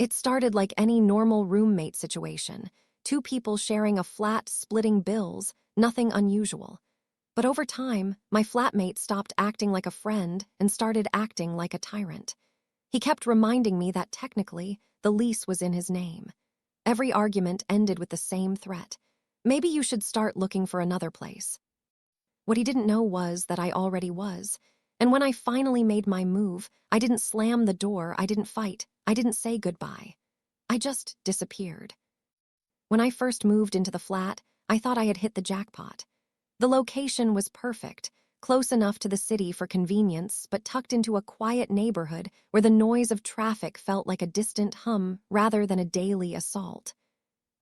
It started like any normal roommate situation. Two people sharing a flat, splitting bills, nothing unusual. But over time, my flatmate stopped acting like a friend and started acting like a tyrant. He kept reminding me that technically, the lease was in his name. Every argument ended with the same threat. Maybe you should start looking for another place. What he didn't know was that I already was. And when I finally made my move, I didn't slam the door, I didn't fight, I didn't say goodbye. I just disappeared. When I first moved into the flat, I thought I had hit the jackpot. The location was perfect, close enough to the city for convenience, but tucked into a quiet neighborhood where the noise of traffic felt like a distant hum rather than a daily assault.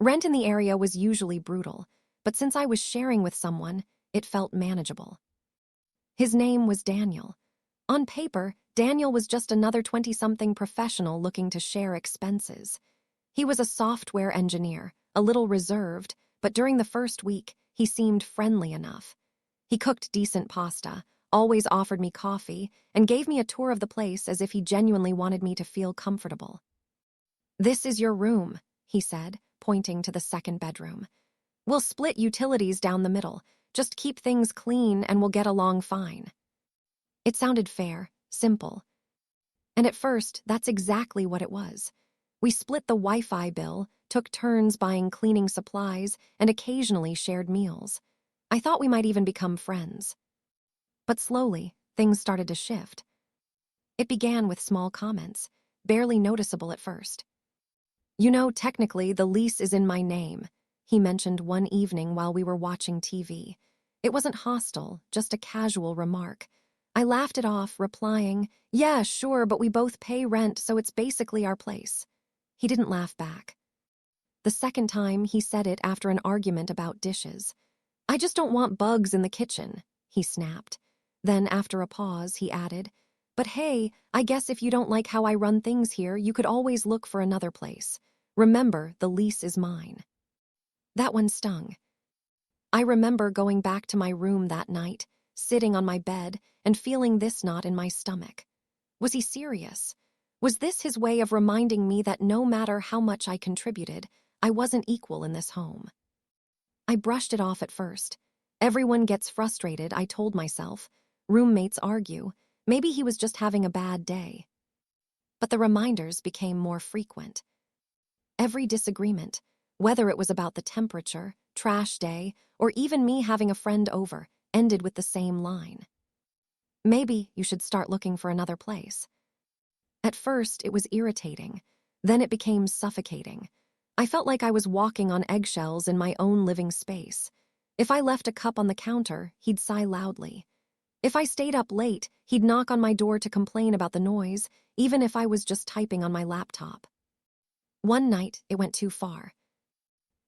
Rent in the area was usually brutal, but since I was sharing with someone, it felt manageable. His name was Daniel. On paper, Daniel was just another 20-something professional looking to share expenses. He was a software engineer, a little reserved, but during the first week, he seemed friendly enough. He cooked decent pasta, always offered me coffee, and gave me a tour of the place as if he genuinely wanted me to feel comfortable. "This is your room," he said, pointing to the second bedroom. "We'll split utilities down the middle. Just keep things clean and we'll get along fine." It sounded fair, simple. And at first, that's exactly what it was. We split the Wi-Fi bill, took turns buying cleaning supplies, and occasionally shared meals. I thought we might even become friends. But slowly, things started to shift. It began with small comments, barely noticeable at first. "You know, technically, the lease is in my name," he mentioned one evening while we were watching TV. It wasn't hostile, just a casual remark. I laughed it off, replying, "Yeah, sure, but we both pay rent, so it's basically our place." He didn't laugh back. The second time, he said it after an argument about dishes. "I just don't want bugs in the kitchen," he snapped. Then, after a pause, he added, "But hey, I guess if you don't like how I run things here, you could always look for another place. Remember, the lease is mine." That one stung. I remember going back to my room that night, sitting on my bed, and feeling this knot in my stomach. Was he serious? Was this his way of reminding me that no matter how much I contributed, I wasn't equal in this home? I brushed it off at first. Everyone gets frustrated, I told myself. Roommates argue. Maybe he was just having a bad day. But the reminders became more frequent. Every disagreement, whether it was about the temperature, trash day, or even me having a friend over, ended with the same line. "Maybe you should start looking for another place." At first, it was irritating. Then it became suffocating. I felt like I was walking on eggshells in my own living space. If I left a cup on the counter, he'd sigh loudly. If I stayed up late, he'd knock on my door to complain about the noise, even if I was just typing on my laptop. One night, it went too far.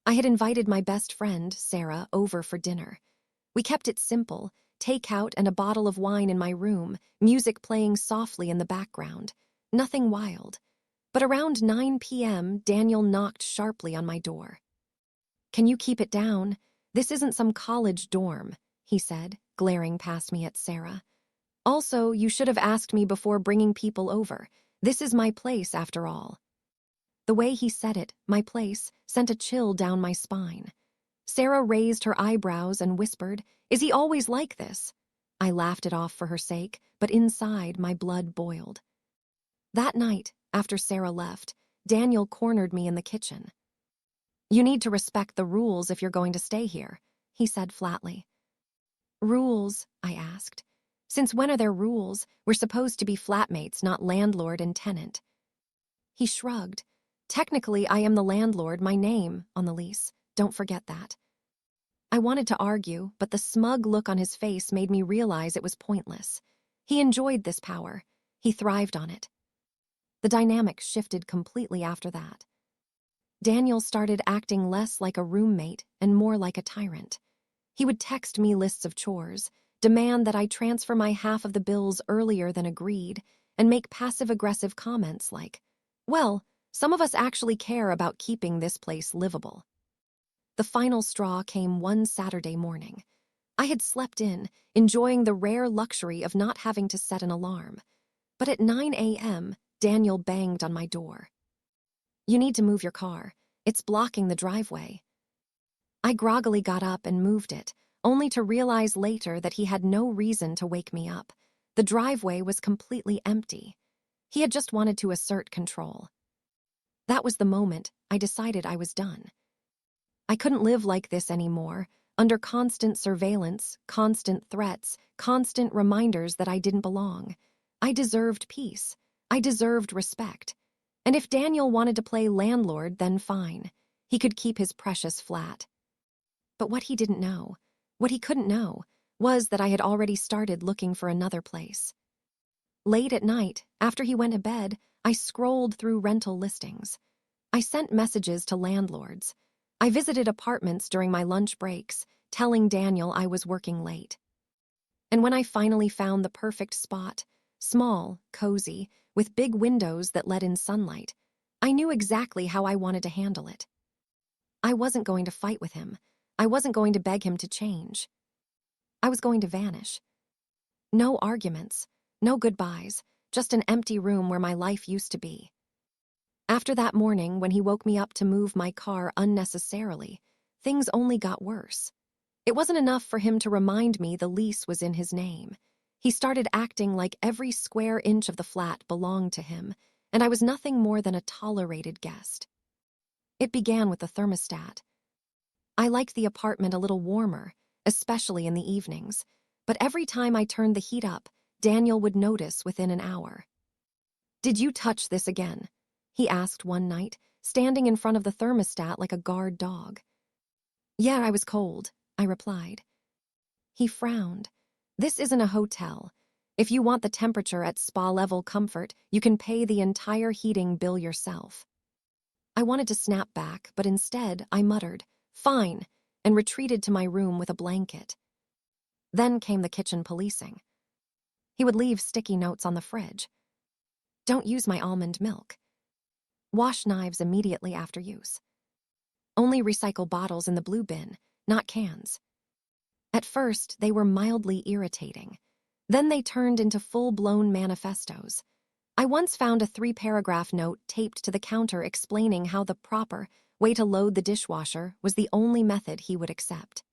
I had invited my best friend, Sarah, over for dinner. We kept it simple, takeout and a bottle of wine in my room, music playing softly in the background. Nothing wild. But around 9 p.m., Daniel knocked sharply on my door. "Can you keep it down? This isn't some college dorm," he said, glaring past me at Sarah. "Also, you should have asked me before bringing people over. This is my place, after all." The way he said it, my place, sent a chill down my spine. Sarah raised her eyebrows and whispered, "Is he always like this?" I laughed it off for her sake, but inside my blood boiled. That night, after Sarah left, Daniel cornered me in the kitchen. "You need to respect the rules if you're going to stay here," he said flatly. "Rules?" I asked. "Since when are there rules? We're supposed to be flatmates, not landlord and tenant." He shrugged. "Technically, I am the landlord, my name on the lease. Don't forget that." I wanted to argue, but the smug look on his face made me realize it was pointless. He enjoyed this power. He thrived on it. The dynamic shifted completely after that. Daniel started acting less like a roommate and more like a tyrant. He would text me lists of chores, demand that I transfer my half of the bills earlier than agreed, and make passive-aggressive comments like, "Well, some of us actually care about keeping this place livable." The final straw came one Saturday morning. I had slept in, enjoying the rare luxury of not having to set an alarm. But at 9 a.m., Daniel banged on my door. "You need to move your car. It's blocking the driveway." I groggily got up and moved it, only to realize later that he had no reason to wake me up. The driveway was completely empty. He had just wanted to assert control. That was the moment I decided I was done. I couldn't live like this anymore, under constant surveillance, constant threats, constant reminders that I didn't belong. I deserved peace. I deserved respect. And if Daniel wanted to play landlord, then fine. He could keep his precious flat. But what he didn't know, what he couldn't know, was that I had already started looking for another place. Late at night, after he went to bed, I scrolled through rental listings. I sent messages to landlords. I visited apartments during my lunch breaks, telling Daniel I was working late. And when I finally found the perfect spot, small, cozy, with big windows that let in sunlight, I knew exactly how I wanted to handle it. I wasn't going to fight with him. I wasn't going to beg him to change. I was going to vanish. No arguments, no goodbyes, just an empty room where my life used to be. After that morning, when he woke me up to move my car unnecessarily, things only got worse. It wasn't enough for him to remind me the lease was in his name. He started acting like every square inch of the flat belonged to him, and I was nothing more than a tolerated guest. It began with the thermostat. I liked the apartment a little warmer, especially in the evenings, but every time I turned the heat up, Daniel would notice within an hour. "Did you touch this again?" he asked one night, standing in front of the thermostat like a guard dog. "Yeah, I was cold," I replied. He frowned. "This isn't a hotel. If you want the temperature at spa-level comfort, you can pay the entire heating bill yourself." I wanted to snap back, but instead I muttered, "Fine," and retreated to my room with a blanket. Then came the kitchen policing. He would leave sticky notes on the fridge. "Don't use my almond milk. Wash knives immediately after use. Only recycle bottles in the blue bin, not cans." At first, they were mildly irritating. Then they turned into full-blown manifestos. I once found a 3-paragraph note taped to the counter explaining how the proper way to load the dishwasher was the only method he would accept.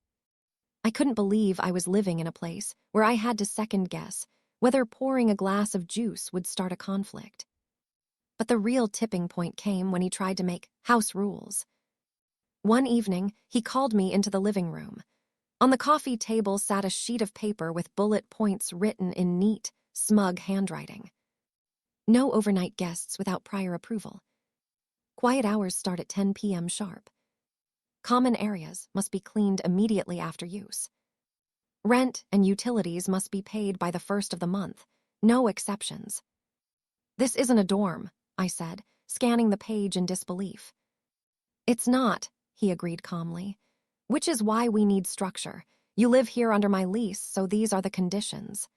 I couldn't believe I was living in a place where I had to second-guess whether pouring a glass of juice would start a conflict. But the real tipping point came when he tried to make house rules. One evening, he called me into the living room. On the coffee table sat a sheet of paper with bullet points written in neat, smug handwriting. "No overnight guests without prior approval. Quiet hours start at 10 p.m. sharp. Common areas must be cleaned immediately after use. Rent and utilities must be paid by the first of the month. No exceptions." "This isn't a dorm," I said, scanning the page in disbelief. "It's not," he agreed calmly. "Which is why we need structure. You live here under my lease, so these are the conditions."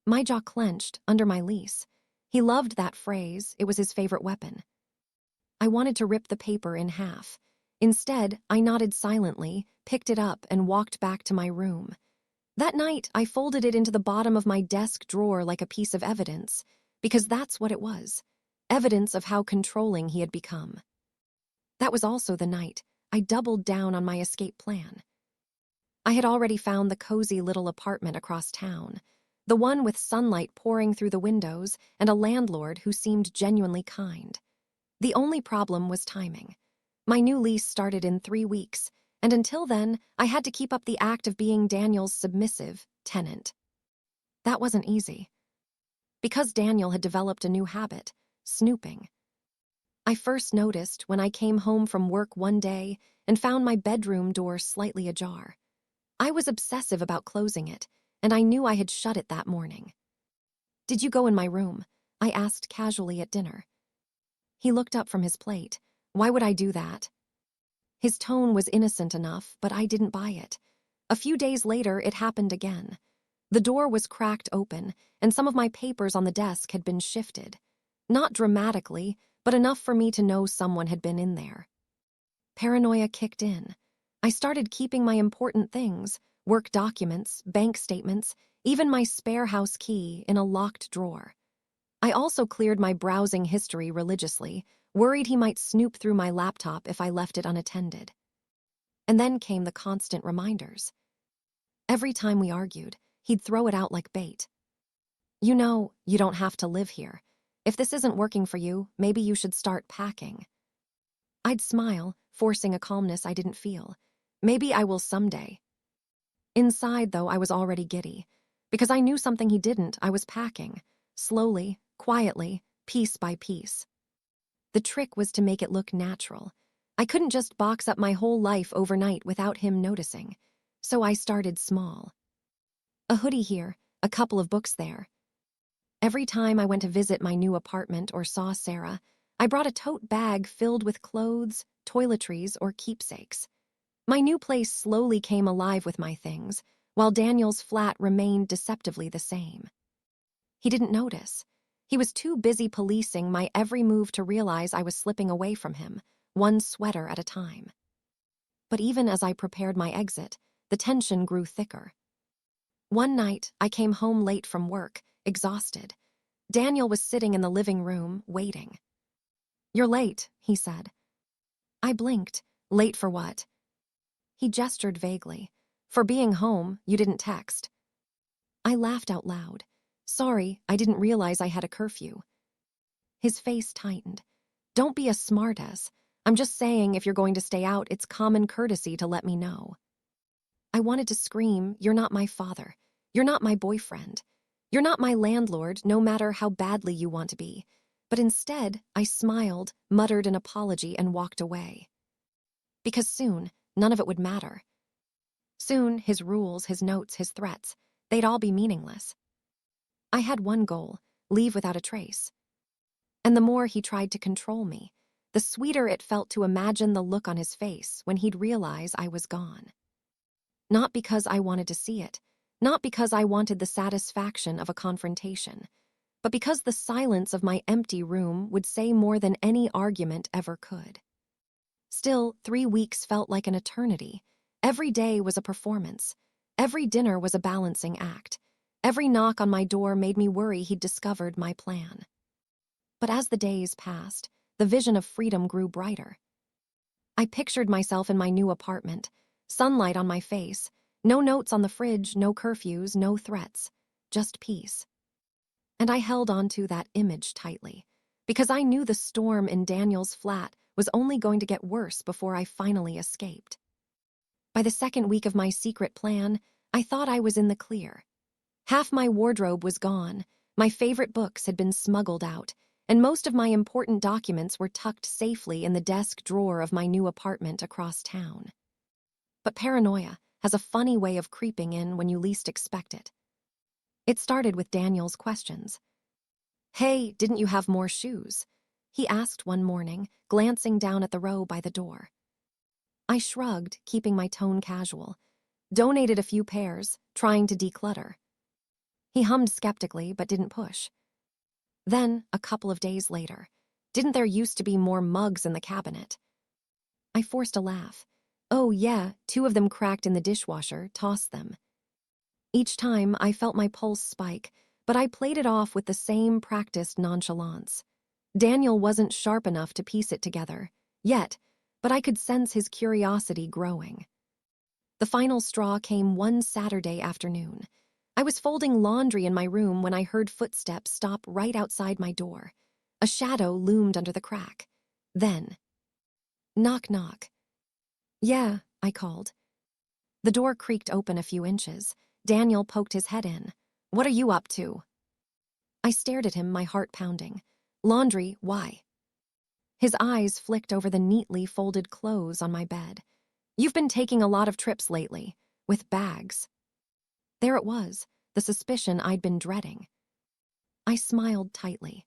My jaw clenched. Under my lease. He loved that phrase. It was his favorite weapon. I wanted to rip the paper in half. Instead, I nodded silently, picked it up, and walked back to my room. That night, I folded it into the bottom of my desk drawer like a piece of evidence, because that's what it was. Evidence of how controlling he had become. That was also the night I doubled down on my escape plan. I had already found the cozy little apartment across town, the one with sunlight pouring through the windows and a landlord who seemed genuinely kind. The only problem was timing. My new lease started in 3 weeks, and until then, I had to keep up the act of being Daniel's submissive tenant. That wasn't easy. Because Daniel had developed a new habit, snooping. I first noticed when I came home from work one day and found my bedroom door slightly ajar. I was obsessive about closing it, and I knew I had shut it that morning. "Did you go in my room?" I asked casually at dinner. He looked up from his plate. "Why would I do that?" His tone was innocent enough, but I didn't buy it. A few days later, it happened again. The door was cracked open, and some of my papers on the desk had been shifted. Not dramatically, but enough for me to know someone had been in there. Paranoia kicked in. I started keeping my important things, work documents, bank statements, even my spare house key, in a locked drawer. I also cleared my browsing history religiously, worried he might snoop through my laptop if I left it unattended. And then came the constant reminders. Every time we argued, he'd throw it out like bait. You know, you don't have to live here. If this isn't working for you, maybe you should start packing. I'd smile, forcing a calmness I didn't feel. Maybe I will someday. Inside, though, I was already giddy. Because I knew something he didn't, I was packing. Slowly, quietly, piece by piece. The trick was to make it look natural. I couldn't just box up my whole life overnight without him noticing. So I started small. A hoodie here, a couple of books there. Every time I went to visit my new apartment or saw Sarah, I brought a tote bag filled with clothes, toiletries, or keepsakes. My new place slowly came alive with my things, while Daniel's flat remained deceptively the same. He didn't notice. He was too busy policing my every move to realize I was slipping away from him, one sweater at a time. But even as I prepared my exit, the tension grew thicker. One night, I came home late from work, exhausted. Daniel was sitting in the living room, waiting. "You're late," he said. I blinked. Late for what? He gestured vaguely. "For being home, you didn't text." I laughed out loud. "Sorry, I didn't realize I had a curfew." His face tightened. "Don't be a smartass. I'm just saying if you're going to stay out, it's common courtesy to let me know." I wanted to scream, "You're not my father. You're not my boyfriend. You're not my landlord, no matter how badly you want to be." But instead, I smiled, muttered an apology, and walked away. Because soon, none of it would matter. Soon, his rules, his notes, his threats, they'd all be meaningless. I had one goal: leave without a trace. And the more he tried to control me, the sweeter it felt to imagine the look on his face when he'd realize I was gone. Not because I wanted to see it, not because I wanted the satisfaction of a confrontation, but because the silence of my empty room would say more than any argument ever could. Still, 3 weeks felt like an eternity. Every day was a performance. Every dinner was a balancing act. Every knock on my door made me worry he'd discovered my plan. But as the days passed, the vision of freedom grew brighter. I pictured myself in my new apartment, sunlight on my face, no notes on the fridge, no curfews, no threats, just peace. And I held on to that image tightly, because I knew the storm in Daniel's flat was only going to get worse before I finally escaped. By the second week of my secret plan, I thought I was in the clear. Half my wardrobe was gone, my favorite books had been smuggled out, and most of my important documents were tucked safely in the desk drawer of my new apartment across town. But paranoia has a funny way of creeping in when you least expect it. It started with Daniel's questions. "Hey, didn't you have more shoes?" he asked one morning, glancing down at the row by the door. I shrugged, keeping my tone casual. "Donated a few pairs, trying to declutter." He hummed skeptically, but didn't push. Then, a couple of days later, "Didn't there used to be more mugs in the cabinet?" I forced a laugh. "Oh yeah, 2 of them cracked in the dishwasher, tossed them." Each time, I felt my pulse spike, but I played it off with the same practiced nonchalance. Daniel wasn't sharp enough to piece it together, yet, but I could sense his curiosity growing. The final straw came one Saturday afternoon. I was folding laundry in my room when I heard footsteps stop right outside my door. A shadow loomed under the crack. Then, knock, knock. "Yeah," I called. The door creaked open a few inches. Daniel poked his head in. "What are you up to?" I stared at him, my heart pounding. "Laundry, why?" His eyes flicked over the neatly folded clothes on my bed. "You've been taking a lot of trips lately, with bags." There it was, the suspicion I'd been dreading. I smiled tightly.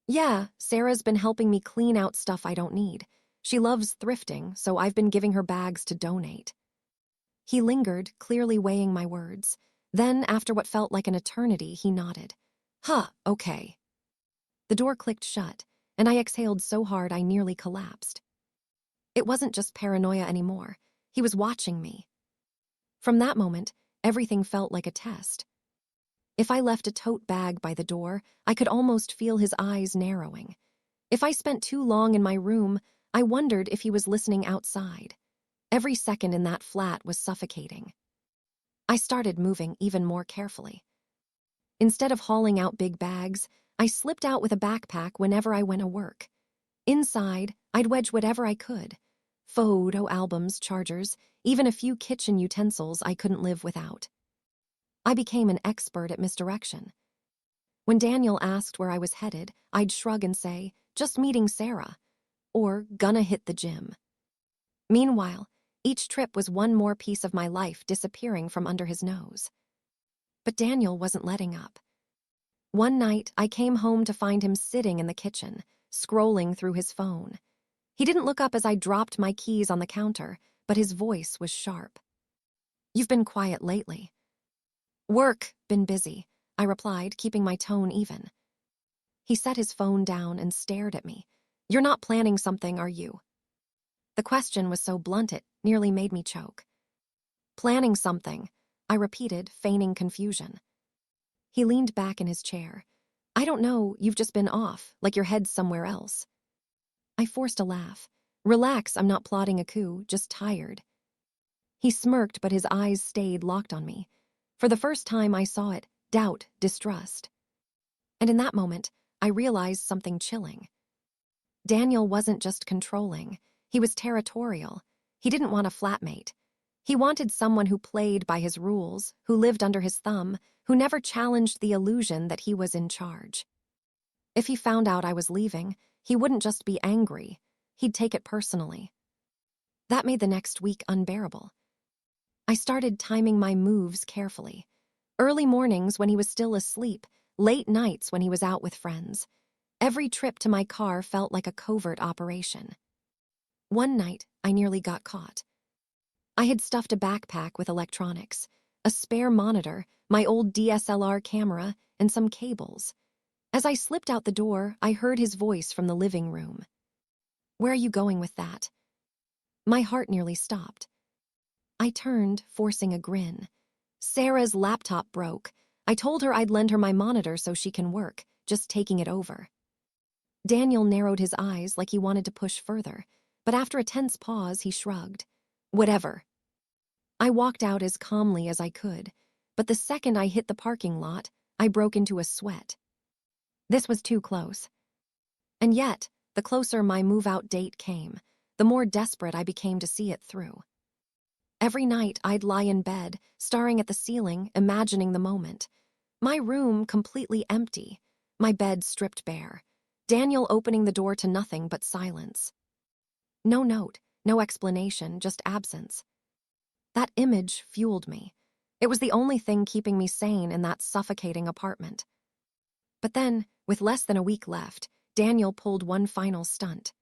"Yeah, Sarah's been helping me clean out stuff I don't need. She loves thrifting, so I've been giving her bags to donate." He lingered, clearly weighing my words. Then, after what felt like an eternity, he nodded. "Huh, okay." The door clicked shut, and I exhaled so hard I nearly collapsed. It wasn't just paranoia anymore. He was watching me. From that moment, everything felt like a test. If I left a tote bag by the door, I could almost feel his eyes narrowing. If I spent too long in my room, I wondered if he was listening outside. Every second in that flat was suffocating. I started moving even more carefully. Instead of hauling out big bags, I slipped out with a backpack whenever I went to work. Inside, I'd wedge whatever I could. Photo albums, chargers, even a few kitchen utensils I couldn't live without. I became an expert at misdirection. When Daniel asked where I was headed, I'd shrug and say, "Just meeting Sarah," or "Gonna hit the gym." Meanwhile, each trip was one more piece of my life disappearing from under his nose. But Daniel wasn't letting up. One night, I came home to find him sitting in the kitchen, scrolling through his phone. He didn't look up as I dropped my keys on the counter, but his voice was sharp. "You've been quiet lately." "Work, been busy," I replied, keeping my tone even. He set his phone down and stared at me. "You're not planning something, are you?" The question was so blunt it nearly made me choke. "Planning something," I repeated, feigning confusion. He leaned back in his chair. "I don't know, you've just been off, like your head's somewhere else." I forced a laugh. "Relax, I'm not plotting a coup, just tired." He smirked, but his eyes stayed locked on me. For the first time I saw it, doubt, distrust. And in that moment, I realized something chilling. Daniel wasn't just controlling. He was territorial. He didn't want a flatmate. He wanted someone who played by his rules, who lived under his thumb, who never challenged the illusion that he was in charge. If he found out I was leaving, he wouldn't just be angry. He'd take it personally. That made the next week unbearable. I started timing my moves carefully. Early mornings when he was still asleep, late nights when he was out with friends. Every trip to my car felt like a covert operation. One night, I nearly got caught. I had stuffed a backpack with electronics, a spare monitor, my old DSLR camera, and some cables. As I slipped out the door, I heard his voice from the living room. "Where are you going with that?" My heart nearly stopped. I turned, forcing a grin. "Sarah's laptop broke. I told her I'd lend her my monitor so she can work, just taking it over." Daniel narrowed his eyes like he wanted to push further, but after a tense pause, he shrugged. "Whatever." I walked out as calmly as I could, but the second I hit the parking lot, I broke into a sweat. This was too close. And yet, the closer my move-out date came, the more desperate I became to see it through. Every night, I'd lie in bed, staring at the ceiling, imagining the moment. My room completely empty, my bed stripped bare, Daniel opening the door to nothing but silence. No note, no explanation, just absence. That image fueled me. It was the only thing keeping me sane in that suffocating apartment. But then, with less than a week left, Daniel pulled one final stunt.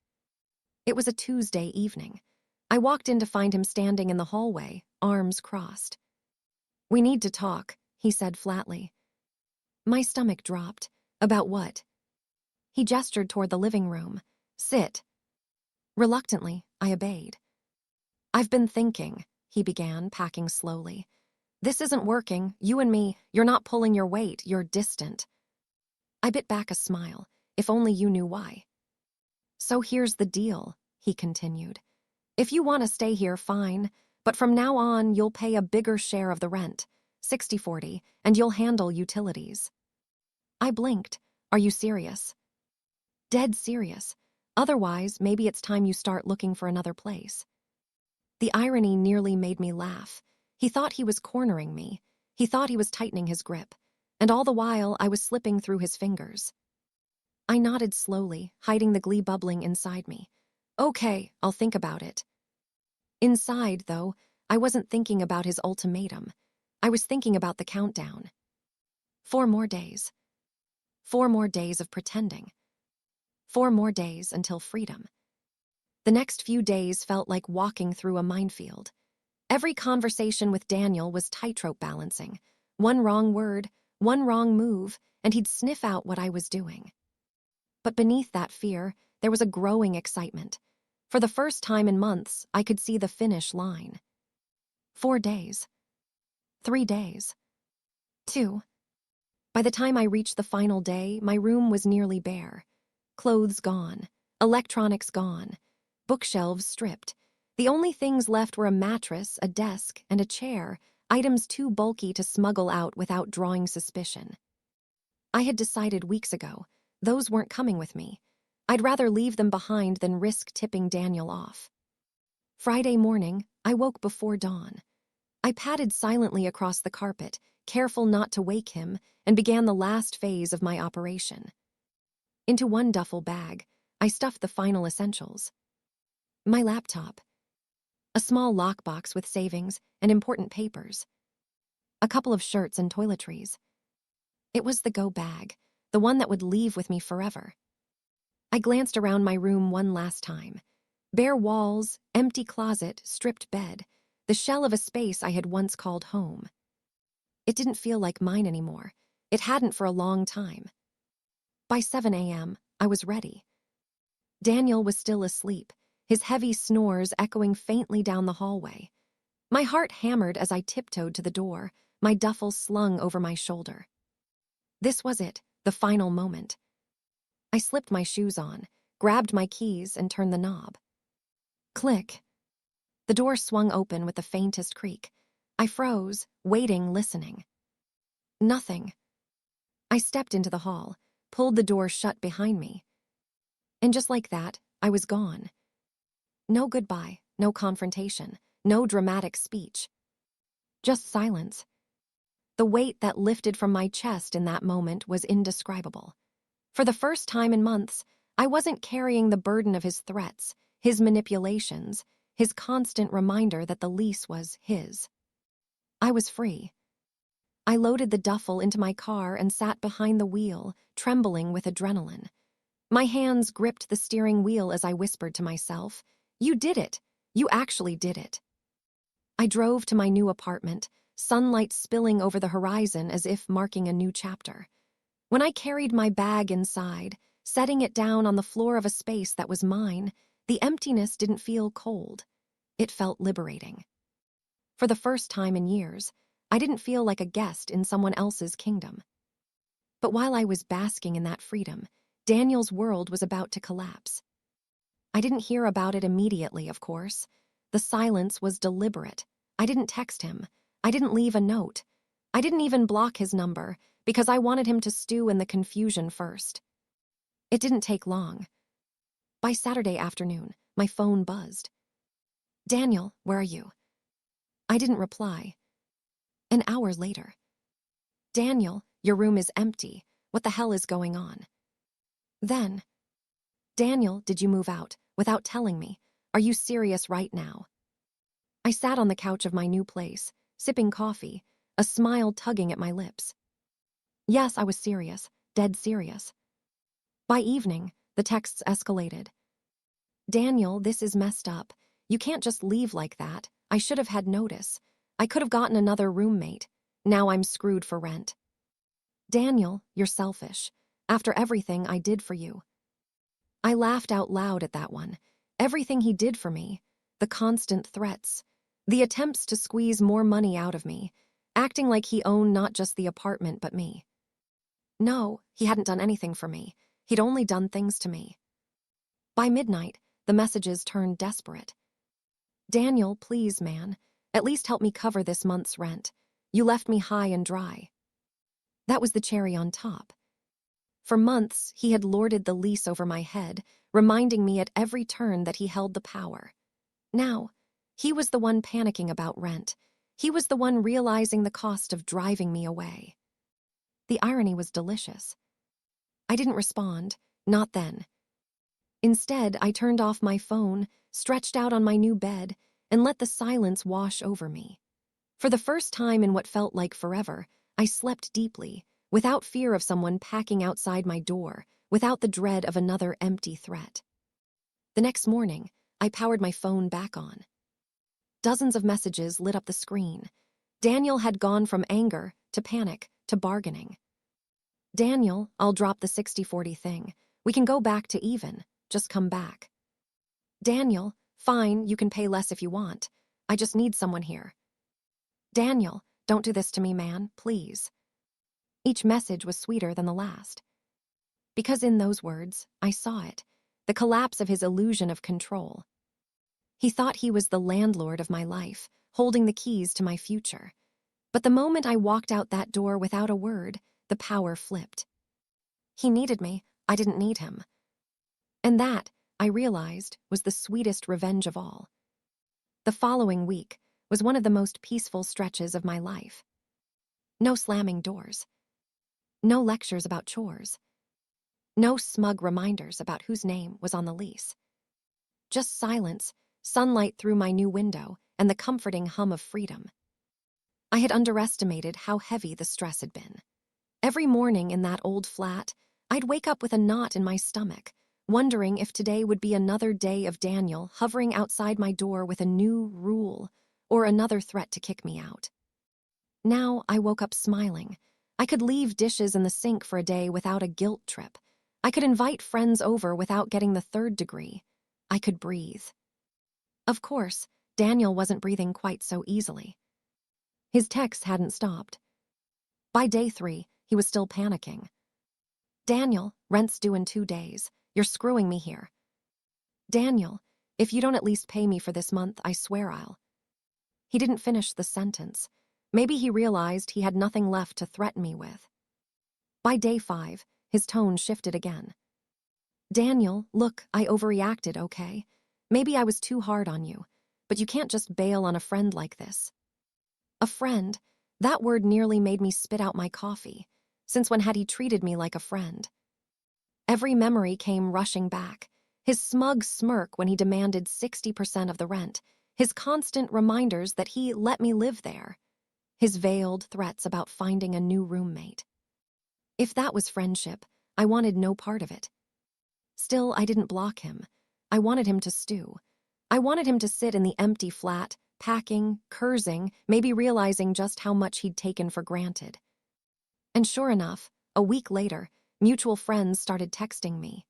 It was a Tuesday evening. I walked in to find him standing in the hallway, arms crossed. "We need to talk," he said flatly. My stomach dropped. "About what?" He gestured toward the living room. "Sit." Reluctantly, I obeyed. "I've been thinking," he began, packing slowly. "This isn't working. You and me, you're not pulling your weight, you're distant." I bit back a smile. If only you knew why. "So here's the deal," he continued. "If you want to stay here, fine, but from now on you'll pay a bigger share of the rent, 60-40, and you'll handle utilities." I blinked. "Are you serious?" "Dead serious. Otherwise, maybe it's time you start looking for another place." The irony nearly made me laugh. He thought he was cornering me. He thought he was tightening his grip. And all the while, I was slipping through his fingers. I nodded slowly, hiding the glee bubbling inside me. "Okay, I'll think about it." Inside, though, I wasn't thinking about his ultimatum. I was thinking about the countdown. 4 more days. 4 more days of pretending. 4 more days until freedom. The next few days felt like walking through a minefield. Every conversation with Daniel was tightrope balancing. One wrong word, one wrong move, and he'd sniff out what I was doing. But beneath that fear, there was a growing excitement. For the first time in months, I could see the finish line. 4 days. 3 days. 2. By the time I reached the final day, my room was nearly bare. Clothes gone. Electronics gone. Bookshelves stripped. The only things left were a mattress, a desk, and a chair, items too bulky to smuggle out without drawing suspicion. I had decided weeks ago, those weren't coming with me. I'd rather leave them behind than risk tipping Daniel off. Friday morning, I woke before dawn. I padded silently across the carpet, careful not to wake him, and began the last phase of my operation. Into one duffel bag, I stuffed the final essentials. My laptop. A small lockbox with savings and important papers. A couple of shirts and toiletries. It was the go bag, the one that would leave with me forever. I glanced around my room one last time. Bare walls, empty closet, stripped bed, the shell of a space I had once called home. It didn't feel like mine anymore. It hadn't for a long time. By 7 a.m., I was ready. Daniel was still asleep, his heavy snores echoing faintly down the hallway. My heart hammered as I tiptoed to the door, my duffel slung over my shoulder. This was it, the final moment. I slipped my shoes on, grabbed my keys, and turned the knob. Click. The door swung open with the faintest creak. I froze, waiting, listening. Nothing. I stepped into the hall, pulled the door shut behind me. And just like that, I was gone. No goodbye, no confrontation, no dramatic speech. Just silence. The weight that lifted from my chest in that moment was indescribable. For the first time in months, I wasn't carrying the burden of his threats, his manipulations, his constant reminder that the lease was his. I was free. I loaded the duffel into my car and sat behind the wheel, trembling with adrenaline. My hands gripped the steering wheel as I whispered to myself, "You did it! You actually did it!" I drove to my new apartment, sunlight spilling over the horizon as if marking a new chapter. When I carried my bag inside, setting it down on the floor of a space that was mine, the emptiness didn't feel cold. It felt liberating. For the first time in years, I didn't feel like a guest in someone else's kingdom. But while I was basking in that freedom, Daniel's world was about to collapse. I didn't hear about it immediately, of course. The silence was deliberate. I didn't text him. I didn't leave a note. I didn't even block his number, because I wanted him to stew in the confusion first. It didn't take long. By Saturday afternoon, my phone buzzed. "Daniel, where are you?" I didn't reply. An hour later. "Daniel, your room is empty. What the hell is going on?" Then, "Daniel, did you move out, without telling me? Are you serious right now?" I sat on the couch of my new place, sipping coffee, a smile tugging at my lips. Yes, I was serious, dead serious. By evening, the texts escalated. "Daniel, this is messed up. You can't just leave like that. I should have had notice. I could have gotten another roommate. Now I'm screwed for rent. Daniel, you're selfish. After everything I did for you." I laughed out loud at that one. Everything he did for me, the constant threats, the attempts to squeeze more money out of me, acting like he owned not just the apartment but me. No, he hadn't done anything for me. He'd only done things to me. By midnight, the messages turned desperate. "Daniel, please, man. At least help me cover this month's rent. You left me high and dry." That was the cherry on top. For months, he had lorded the lease over my head, reminding me at every turn that he held the power. Now, he was the one panicking about rent. He was the one realizing the cost of driving me away. The irony was delicious. I didn't respond, not then. Instead, I turned off my phone, stretched out on my new bed, and let the silence wash over me. For the first time in what felt like forever, I slept deeply, without fear of someone packing outside my door, without the dread of another empty threat. The next morning, I powered my phone back on. Dozens of messages lit up the screen. Daniel had gone from anger to panic to bargaining. "Daniel, I'll drop the 60-40 thing. We can go back to even. Just come back." "Daniel, fine, you can pay less if you want. I just need someone here." "Daniel, don't do this to me, man, please." Each message was sweeter than the last. Because in those words, I saw it, the collapse of his illusion of control. He thought he was the landlord of my life, holding the keys to my future. But the moment I walked out that door without a word, the power flipped. He needed me, I didn't need him. And that, I realized, was the sweetest revenge of all. The following week was one of the most peaceful stretches of my life. No slamming doors. No lectures about chores. No smug reminders about whose name was on the lease. Just silence, sunlight through my new window, and the comforting hum of freedom. I had underestimated how heavy the stress had been. Every morning in that old flat, I'd wake up with a knot in my stomach, wondering if today would be another day of Daniel hovering outside my door with a new rule or another threat to kick me out. Now I woke up smiling. I could leave dishes in the sink for a day without a guilt trip. I could invite friends over without getting the third degree. I could breathe. Of course, Daniel wasn't breathing quite so easily. His texts hadn't stopped. By day 3, he was still panicking. Daniel, rent's due in 2 days. You're screwing me here. Daniel, if you don't at least pay me for this month, I swear I'll. He didn't finish the sentence. Maybe he realized he had nothing left to threaten me with. By day 5, his tone shifted again. Daniel, look, I overreacted, okay? Maybe I was too hard on you, but you can't just bail on a friend like this. A friend? That word nearly made me spit out my coffee. Since when had he treated me like a friend? Every memory came rushing back. His smug smirk when he demanded 60% of the rent, his constant reminders that he let me live there, his veiled threats about finding a new roommate. If that was friendship, I wanted no part of it. Still, I didn't block him. I wanted him to stew. I wanted him to sit in the empty flat, packing, cursing, maybe realizing just how much he'd taken for granted. And sure enough, a week later, mutual friends started texting me.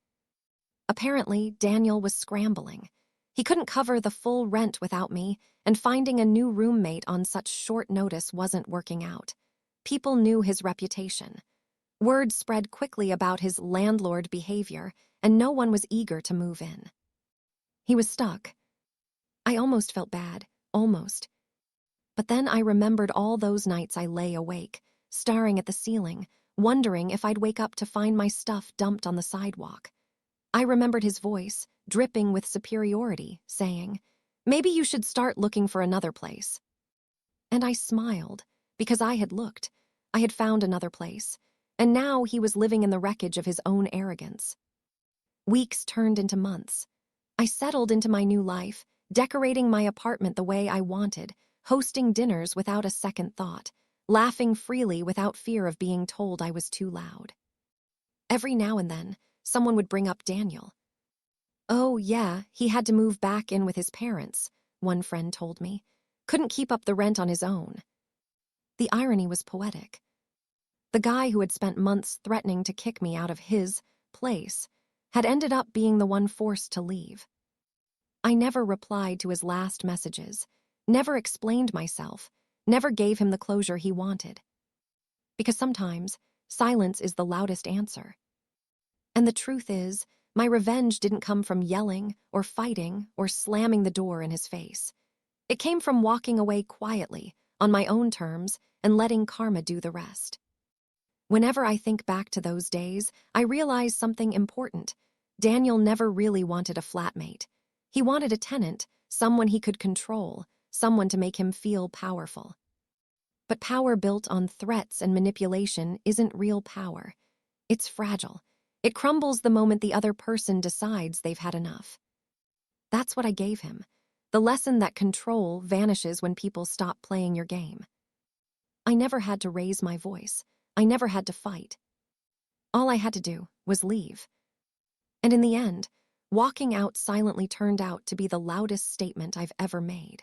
Apparently, Daniel was scrambling. He couldn't cover the full rent without me, and finding a new roommate on such short notice wasn't working out. People knew his reputation. Word spread quickly about his landlord behavior, and no one was eager to move in. He was stuck. I almost felt bad, almost. But then I remembered all those nights I lay awake, staring at the ceiling, wondering if I'd wake up to find my stuff dumped on the sidewalk. I remembered his voice, dripping with superiority, saying, "Maybe you should start looking for another place." And I smiled, because I had looked. I had found another place, and now he was living in the wreckage of his own arrogance. Weeks turned into months. I settled into my new life, decorating my apartment the way I wanted, hosting dinners without a second thought, laughing freely without fear of being told I was too loud. Every now and then, someone would bring up Daniel. "Oh, yeah, he had to move back in with his parents," one friend told me. "Couldn't keep up the rent on his own." The irony was poetic. The guy who had spent months threatening to kick me out of his place had ended up being the one forced to leave. I never replied to his last messages, never explained myself, never gave him the closure he wanted. Because sometimes, silence is the loudest answer. And the truth is, my revenge didn't come from yelling or fighting or slamming the door in his face. It came from walking away quietly, on my own terms, and letting karma do the rest. Whenever I think back to those days, I realize something important. Daniel never really wanted a flatmate. He wanted a tenant, someone he could control, someone to make him feel powerful. But power built on threats and manipulation isn't real power. It's fragile. It crumbles the moment the other person decides they've had enough. That's what I gave him. The lesson that control vanishes when people stop playing your game. I never had to raise my voice. I never had to fight. All I had to do was leave. And in the end, walking out silently turned out to be the loudest statement I've ever made.